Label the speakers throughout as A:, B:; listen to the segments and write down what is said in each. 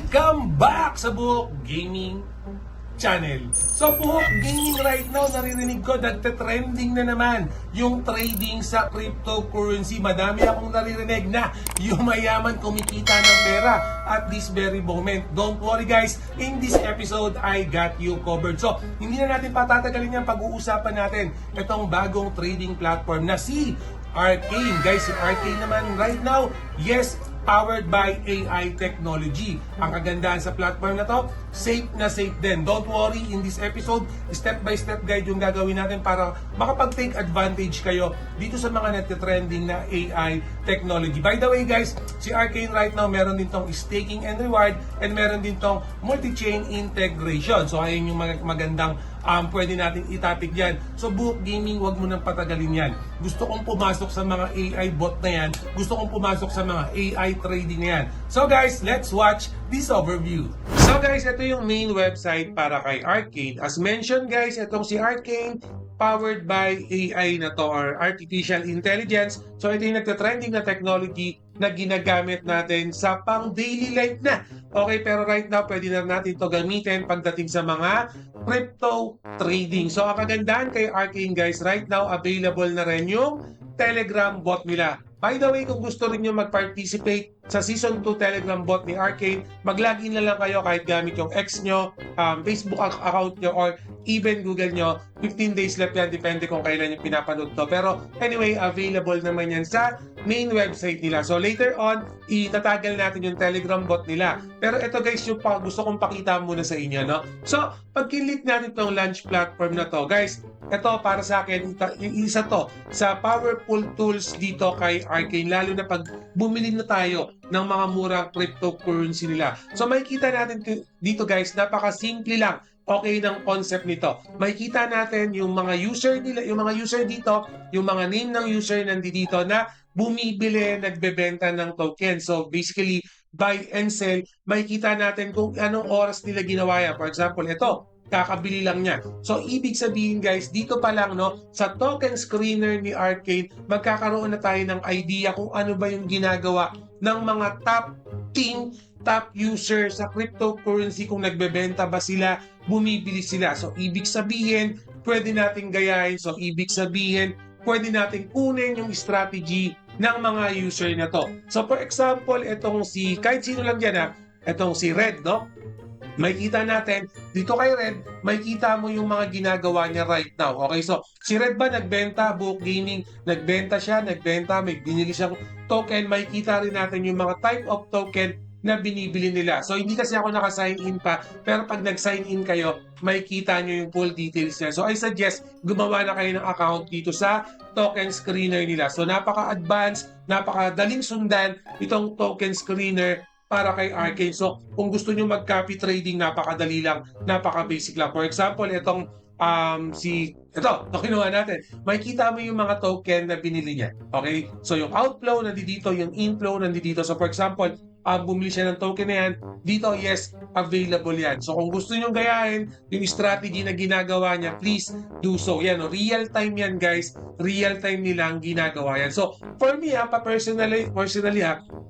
A: Welcome back sa Buhok Gaming Channel. So Buhok Gaming right now, naririnig ko, nagte-trending na naman yung trading sa cryptocurrency. Madami akong naririnig na yumayaman kumikita ng pera at this very moment. Don't worry guys, in this episode, I got you covered. So, hindi na natin patatagalin yung pag-uusapan natin itong bagong trading platform na si Arcane. Guys, si Arcane naman right now, yes, powered by AI technology. Ang kagandahan sa platform na to, safe na safe din. Don't worry, in this episode, step-by-step guide yung gagawin natin para makapag-take advantage kayo dito sa mga nagtitrending na AI technology. By the way guys, si Arcane right now, meron din tong staking and reward and meron din tong multi-chain integration. So ayun yung magandang pwede natin itapik yan. So Buhok Gaming, wag mo nang patagalin yan. Gusto kong pumasok sa mga AI bot na yan. Gusto kong pumasok sa mga AI trading na yan. So guys, let's watch this overview. So guys, ito yung main website para kay Arcane. As mentioned guys, itong si Arcane, powered by AI na to or Artificial Intelligence. So ito yung nagtatrending na technology na ginagamit natin sa pang daily life na. Okay, pero right now, pwede na natin to gamitin pagdating sa mga crypto trading. So ang kagandahan kay Arcane guys, right now, available na rin yung Telegram bot nila. By the way, kung gusto rin nyo mag-participate sa Season 2 Telegram bot ni Arcane, mag-login na lang kayo kahit gamit yung X nyo, Facebook account nyo, or even Google nyo. 15 days left yan, depende kung kailan yung pinapanood to. Pero anyway, available naman yan sa main website nila. So later on, itatagal natin yung Telegram bot nila. Pero ito guys, yung gusto kong pakita muna sa inyo. No? So, pag kinlik natin itong launch platform na to, guys, ito para sa akin, isa to sa powerful tools dito kay Arcane, lalo na pag bumili na tayo ng mga murang cryptocurrency nila. So makikita natin dito guys, napaka-simple lang. Okay ng concept nito. Makikita natin yung mga user nila, yung mga user dito, yung mga name ng user nandito na bumibili, nagbebenta ng token. So basically, buy and sell, makikita natin kung anong oras nila ginawa yan. For example, ito, kakabili lang niya. So, ibig sabihin guys, dito pa lang no, sa token screener ni Arcane, magkakaroon na tayo ng idea kung ano ba yung ginagawa ng mga top team, top user sa cryptocurrency, kung nagbebenta ba sila, bumibili sila. So, ibig sabihin, pwede nating gayahin. So, ibig sabihin, pwede nating kunin yung strategy ng mga user na to. So, for example, itong kahit sino lang yan itong si Red, no? Makikita natin, dito kay Red, makikita mo yung mga ginagawa niya right now. Okay, so si Red ba nagbenta, Buhok Gaming, nagbenta, may binili siyang token, makikita rin natin yung mga type of token na binibili nila. So hindi kasi ako naka-sign in pa, pero pag nag-sign in kayo, makikita nyo yung full details niya. So I suggest, gumawa na kayo ng account dito sa token screener nila. So napaka-advanced, napakadaling sundan itong token screener para kay Arcane. So, kung gusto nyo mag-copy trading, napakadali lang, napaka-basic lang. For example, itong ito kinuha natin. Makikita mo yung mga token na binili niya. Okay? So, yung outflow nandito, yung inflow nandito. So, for example, bumili siya ng token na yan, dito, yes, available yan. So, kung gusto nyo gayahin yung strategy na ginagawa niya, please do so. Yan, real time yan, guys. Real time nilang ginagawa yan. So, for me, personally,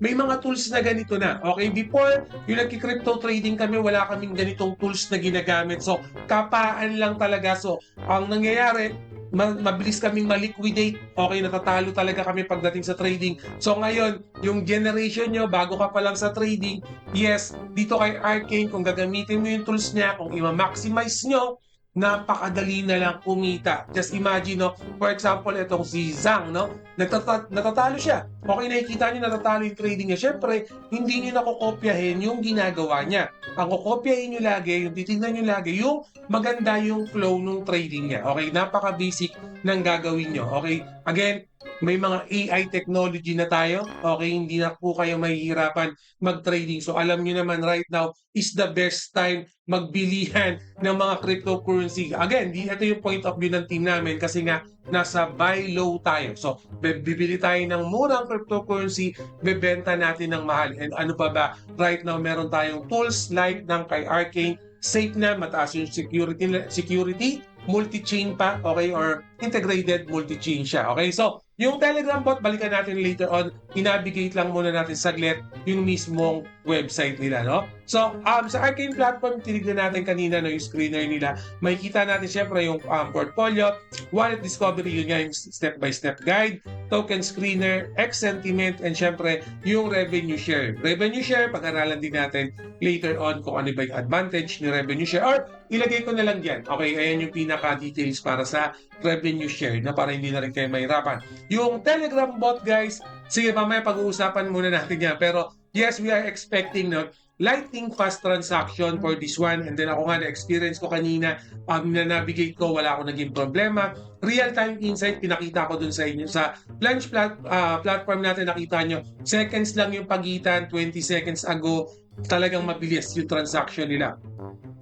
A: may mga tools na ganito na. Okay, before yung nagki-crypto trading kami, wala kaming ganitong tools na ginagamit. So, kapaan lang talaga. So, ang nangyayari, mabilis kaming ma-liquidate. Okay, natatalo talaga kami pagdating sa trading. So ngayon, yung generation nyo, bago ka pa lang sa trading, yes, dito kay Arcane, kung gagamitin mo yung tools niya, kung i-maximize nyo, napakadali na lang kumita. Just imagine, no? For example, itong si Zhang, no? Natatalo siya. Okay, nakikita niyo natatalo yung trading niya. Siyempre, hindi niyo nakokopyahin yung ginagawa niya. Ang kokopyahin niyo lagi, yung titignan niyo lagi, yung maganda yung flow ng trading niya. Okay, napaka-basic ng gagawin niyo. Okay, again, may mga AI technology na tayo. Okay, hindi na po kayo mahihirapan mag-trading. So alam niyo naman right now is the best time magbilihan ng mga cryptocurrency. Again, ito yung point of view ng team namin kasi nga nasa buy low tayo. So bibili tayo ng murang cryptocurrency, bebenta natin ng mahal. And ano pa ba? Right now meron tayong tools like ng kay Arcane, safe na, mataas yung security, multi-chain pa, okay, or integrated multi-chain siya. Okay, so yung Telegram bot, balikan natin later on, i-navigate lang muna natin saglit yung mismong website nila, no? So, sa Arcane platform, tinignan natin kanina no, yung screener nila. Makikita natin syempre yung portfolio, wallet discovery, yun nga yung step-by-step guide, token screener, X sentiment, and syempre yung revenue share. Revenue share, pag-aralan din natin later on kung ano ba yung advantage ni revenue share. Or ilagay ko na lang dyan. Okay, ayan yung pinaka-details para sa revenue share na para hindi na rin kayo mahirapan. Yung Telegram bot guys, sige mamaya pag-uusapan muna natin yan. Pero yes, we are expecting no, lightning fast transaction for this one. And then ako nga na-experience ko kanina, na-navigate ko, wala akong naging problema. Real-time insight, pinakita ko dun sa inyo. Sa Lunch platform natin, nakita nyo, seconds lang yung pagitan, 20 seconds ago, talagang mabilis yung transaction nila.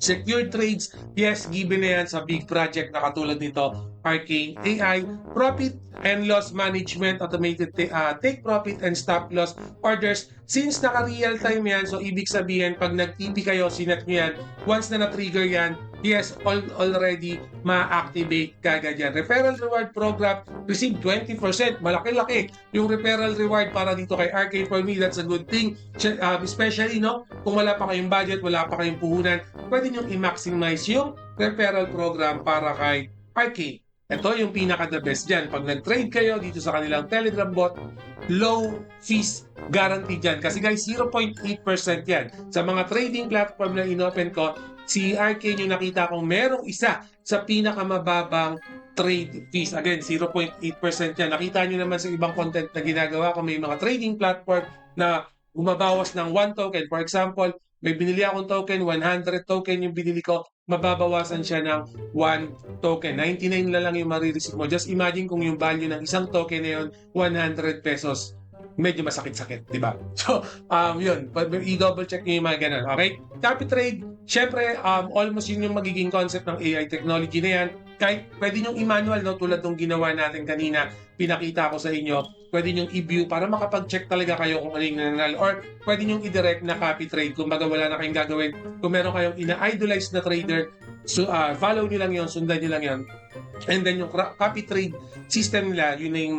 A: Secure trades, yes, given na yan sa big project na katulad nito, Arcane AI, profit and loss management, automated take profit and stop loss orders. Since naka-real time yan, so ibig sabihin, pag nag-TP kayo, sinet nyo yan, once na na-trigger yan, yes, already ma-activate kagad yan. Referral reward program, receive 20%. Malaki-laki yung referral reward para dito kay Arcane. For me, that's a good thing. Especially, no, kung wala pa kayong budget, wala pa kayong puhunan, pwede nyo i-maximize yung referral program para kay Arcane. Ito yung pinaka-the best dyan. Pag nag-trade kayo dito sa kanilang Telegram bot, low fees guaranteed dyan. Kasi guys, 0.8% yan. Sa mga trading platform na inopen ko, si Arcane yung nakita kong merong isa sa pinakamababang trade fees. Again, 0.8% yan. Nakita nyo naman sa ibang content na ginagawa ko, may mga trading platform na bumabawas ng 1 token. For example, may binili akong token, 100 token yung binili ko, mababawasan siya ng 1 token. 99 na lang yung marireceive mo. Just imagine kung yung value ng isang token na yun, 100 pesos. Medyo masakit-sakit, di ba? So, yun. I-double check nyo yung mga ganun. Okay? Copy trade, syempre, almost yun yung magiging concept ng AI technology na yan. Kahit pwede nyong i-manual, no, tulad ng ginawa natin kanina, pinakita ko sa inyo, pwede nyong i-view para makapag-check talaga kayo kung ano yung nananalo. Or pwede nyong i-direct na copy trade kung baga wala na kayong gagawin. Kung meron kayong ina-idolize na trader, so, follow nyo lang yun, sundan nyo lang yun. And then yung copy trade system nila, yun na yung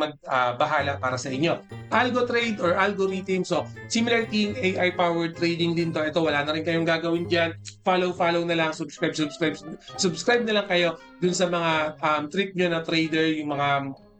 A: bahala para sa inyo. Algo trade or algorithm, so similar thing, AI-powered trading din to. Ito, wala na rin kayong gagawin dyan. Follow na lang, subscribe na lang kayo dun sa mga trick nyo na trader, yung mga,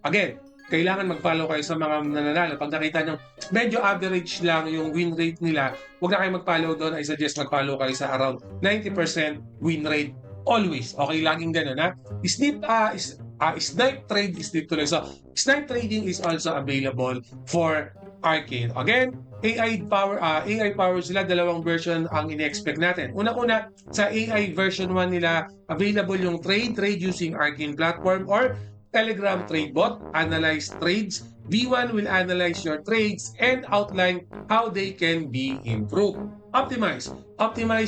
A: again, kailangan mag-follow kayo sa mga nananalo. Pag nakita nyo, medyo average lang yung win rate nila, huwag na kayo mag-follow doon. I suggest mag-follow kayo sa around 90% win rate always. Okay, laging ganun, ha? Snipe trade is dito lang. So, snipe trading is also available for Arcane. Again, AI power sila, dalawang version ang in-expect natin. Una-una, sa AI version 1 nila, available yung trade using Arcane platform or Telegram trade bot, analyze trades. V1 will analyze your trades and outline how they can be improved. Optimize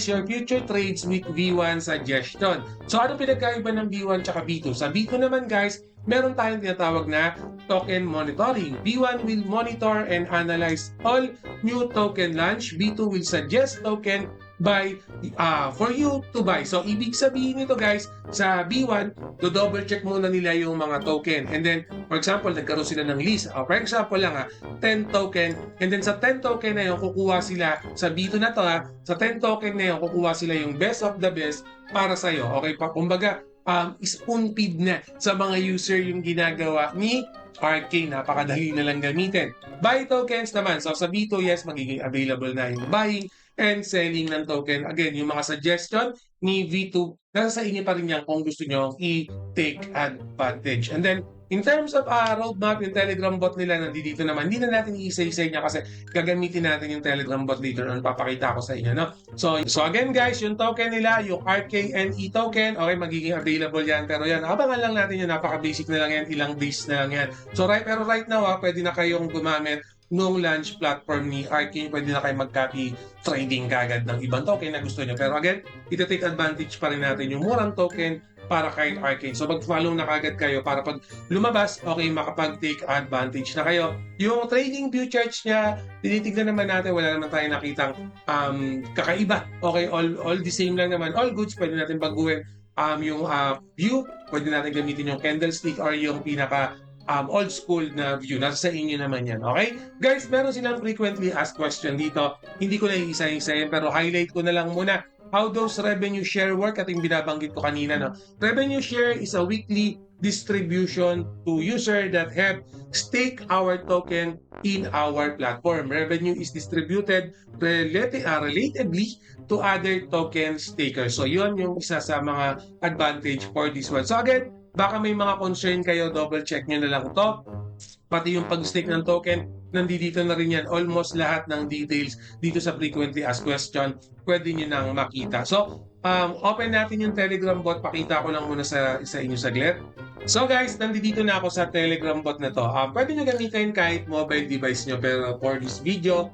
A: your future trades with V1 suggestion. So ano pinagkaiba ng V1 tsaka V2? Sa V2 naman guys, meron tayong tinatawag na token monitoring. V1 will monitor and analyze all new token launch. V2 will suggest token buy for you to buy. So, ibig sabihin nito guys, sa B1, do-double check muna nila yung mga token. And then, for example, nagkaroon sila ng list. For example lang 10 token. And then sa 10 token na yun, kukuha sila, sa B2 na to sa 10 token na yun, kukuha sila yung best of the best para sa'yo. Okay, kumbaga, spoon feed na sa mga user yung ginagawa ni Arcane. Napakadali na lang gamitin. Buy tokens naman. So sa B2, yes, magiging available na yung buying and selling ng token. Again, yung mga suggestion ni V2, nasa sa inyo pa rin yan kung gusto nyo i-take advantage. And then, in terms of roadmap, yung Telegram bot nila nandito naman, hindi na natin i-isa-isa niya kasi gagamitin natin yung Telegram bot later on. Papakita ko sa inyo, no? So again guys, yung token nila, yung RKNE token, okay, magiging available yan. Pero yan, abangan lang natin yun. Napaka-basic na lang yan. Ilang days na lang yan. So pero right now, pwede na kayong gumamit nung launch platform ni Arcane, pwede na kayo mag-copy trading kagad ng ibang token na gusto nyo. Pero again, ito-take advantage pa rin natin yung murang token para kay Arcane. So mag-follow na kagad kayo para pag lumabas, okay, makapag-take advantage na kayo. Yung trading view charts niya, tinitignan naman natin, wala naman tayong nakitang kakaiba. Okay, all the same lang naman. All goods, pwede natin baguhin. Yung view, pwede natin gamitin yung candlestick or yung pinaka old school na view. Nasa sa inyo naman yan, okay? Guys, meron silang frequently asked question dito. Hindi ko na iisa-isayin, pero highlight ko na lang muna. How does revenue share work? At yung binabanggit ko kanina, no? Revenue share is a weekly distribution to user that have stake our token in our platform. Revenue is distributed relatively to other token stakers. So yun yung isa sa mga advantage for this one. So again, baka may mga concern kayo, double check nyo na lang to. Pati yung pag-stake ng token, nandito na rin yan. Almost lahat ng details dito sa frequently asked question, pwede nyo nang makita. So, open natin yung Telegram bot. Pakita ko lang muna sa inyo saglit. So guys, nandito na ako sa Telegram bot na to. Pwede nyo gamitin kahit mobile device nyo, pero for this video,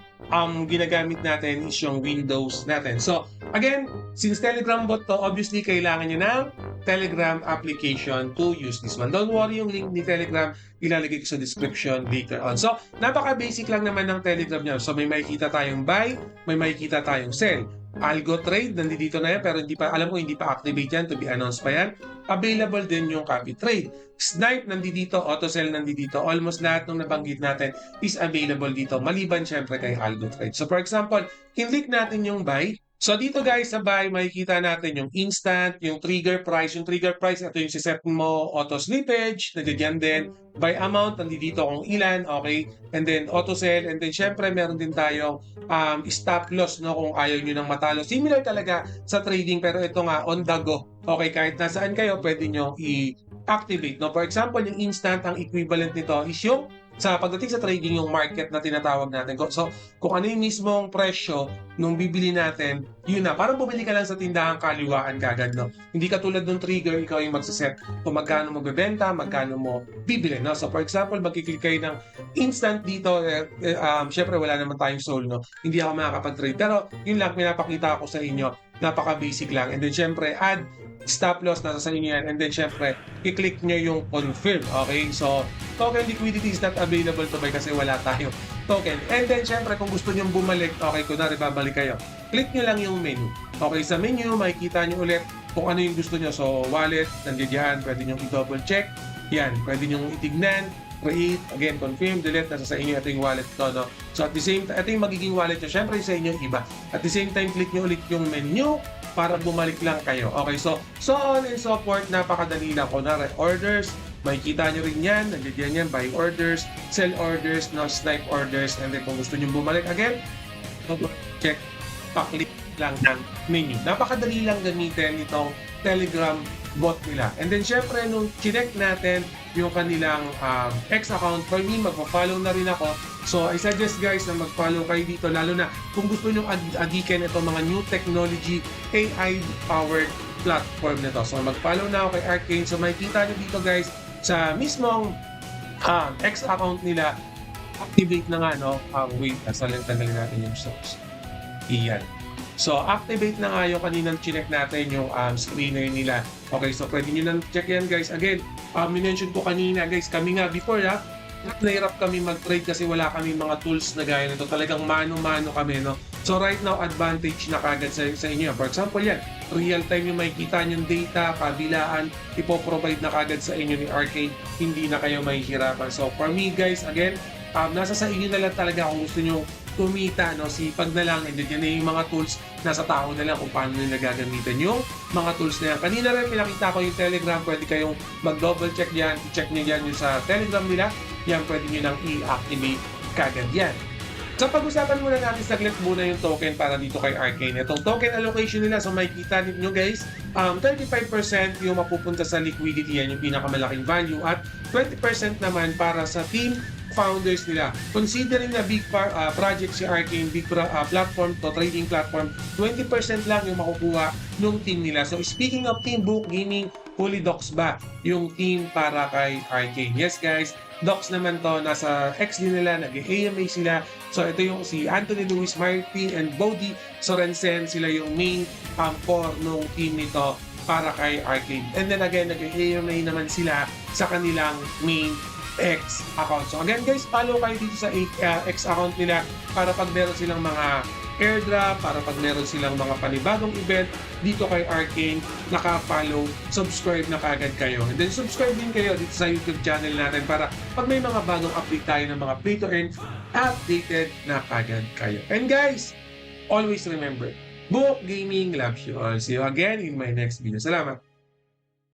A: ginagamit natin is yung Windows natin. So, again, since Telegram bot to, obviously kailangan nyo ng Telegram application to use this one. Don't worry, yung link ni Telegram ilalagay ko sa description later on. So, napaka-basic lang naman ng Telegram nyo. So, may makikita tayong buy, may makikita tayong sell. Algo trade, nandito na yan, pero hindi pa, alam ko hindi pa activate yan, to be announced pa yan. Available din yung copy trade. Snipe, nandito, auto sell, nandito. Almost lahat ng nabanggit natin is available dito, maliban syempre kay Algo trade. So, for example, click natin yung buy. So dito guys sa buy, makikita natin yung instant, yung trigger price. Yung trigger price, ito yung siset mo, auto slippage, nandiyan din. By amount, nandito kung ilan, okay. And then auto sell, and then syempre meron din tayong stop loss, no, kung ayaw nyo nang matalo. Similar talaga sa trading, pero ito nga on the go. Okay, kahit nasaan kayo, pwede nyo i-activate. No? For example, yung instant, ang equivalent nito is yung sa pagdating sa trading, yung market na tinatawag natin. So, kung ano yung mismong presyo nung bibili natin, yun na. Parang bumili ka lang sa tindahan kaliwaan kagad, no? Hindi ka tulad ng trigger, ikaw yung magsaset kung magkano mo bebenta, magkano mo bibili, no? So, for example, magkiklik kayo ng instant dito, syempre wala naman tayong soul, no? Hindi ako makakapag-trade. Pero, yun lang, pinapakita ko sa inyo, napaka-basic lang. And then, syempre, add stop loss, nasa sa inyo yan. And then, syempre, i-click nyo yung confirm. Okay? So, token liquidity is not available to buy kasi wala tayong token. And then, syempre, kung gusto nyo bumalik, okay, kunwari babalik kayo, click nyo lang yung menu. Okay, sa menu, makikita nyo ulit kung ano yung gusto nyo. So, wallet, nandiyan, pwede nyo i-double check. Yan, pwede nyo itignan, create, again, confirm, delete, nasa sa inyo, ito yung wallet to, no? So, at the same time, ito yung magiging wallet nyo, syempre sa inyo iba. At the same time, click nyo ulit yung menu para bumalik lang kayo. Okay, so on and so forth, napakadali lang. Kunwari, orders, makikita nyo rin yan, nandiyan yan, buy orders, sell orders, no, snipe orders, and then kung gusto nyo bumalik again, check, pa-click lang ng menu. Napakadali lang gamitin itong Telegram bot nila. And then, syempre, nung chinek natin yung kanilang X account, for me, magpa-follow na rin ako. So, I suggest guys na mag-follow kayo dito, lalo na kung gusto nyo adikin itong mga new technology, AI-powered platform nito. So, mag-follow na ako kay Arcane. So, makikita nyo dito guys, sa mismong X account nila, activate na nga, no? Wait, tanggalin natin yung source. Iyan. So, activate na nga yung kaninang chinek natin yung screener nila. Okay, so pwede nyo nang check yan guys. Again, minention ko kanina guys, kami nga before nahirap kami mag-trade kasi wala kami mga tools na gaya nito. Talagang mano-mano kami, no? So right now, advantage na kagad sa inyo. For example yan, real time yung makikita yung data, kabilaan, ipoprovide na kagad sa inyo ni Arcane. Hindi na kayo mahihirapan. So for me guys, again, nasa sa inyo na lang talaga kung gusto nyo kumita, no? Sipag na lang, and then yan na yung mga tools, nasa tao na lang kung paano nila gagamitin yung mga tools na yan. Kanina rin pinakita ko yung Telegram, pwede kayong mag-double check yan, i-check nyo yan yung sa Telegram nila, yan pwede nyo nang i-activate kagad yan. So pag-usapan muna natin saglit muna yung token para dito kay Arcane. Itong token allocation nila, so makikita nyo guys, 35% yung mapupunta sa liquidity, yan yung pinakamalaking value, at 20% naman para sa team founders nila. Considering na big project si Arcane, big platform to, trading platform, 20% lang yung makukuha ng team nila. So speaking of team, Book Gaming, fully docs ba yung team para kay Arcane? Yes guys, docs naman to, nasa X din nila, nag-AMA sila. So ito yung si Anthony Luis Martin and Bodhi Sorensen, sila yung main core ng team nito para kay Arcane. And then again, nag-AMA naman sila sa kanilang main X account. So again guys, follow kayo dito sa X account nila para pag meron silang mga airdrop, para pag meron silang mga panibagong event dito kay Arcane, naka-follow, subscribe na kagad kayo. And then subscribe din kayo dito sa YouTube channel natin para pag may mga bagong update tayo ng mga play to earn, updated na kagad kayo. And guys, always remember, Buhok Gaming loves you all. See you again in my next video. Salamat!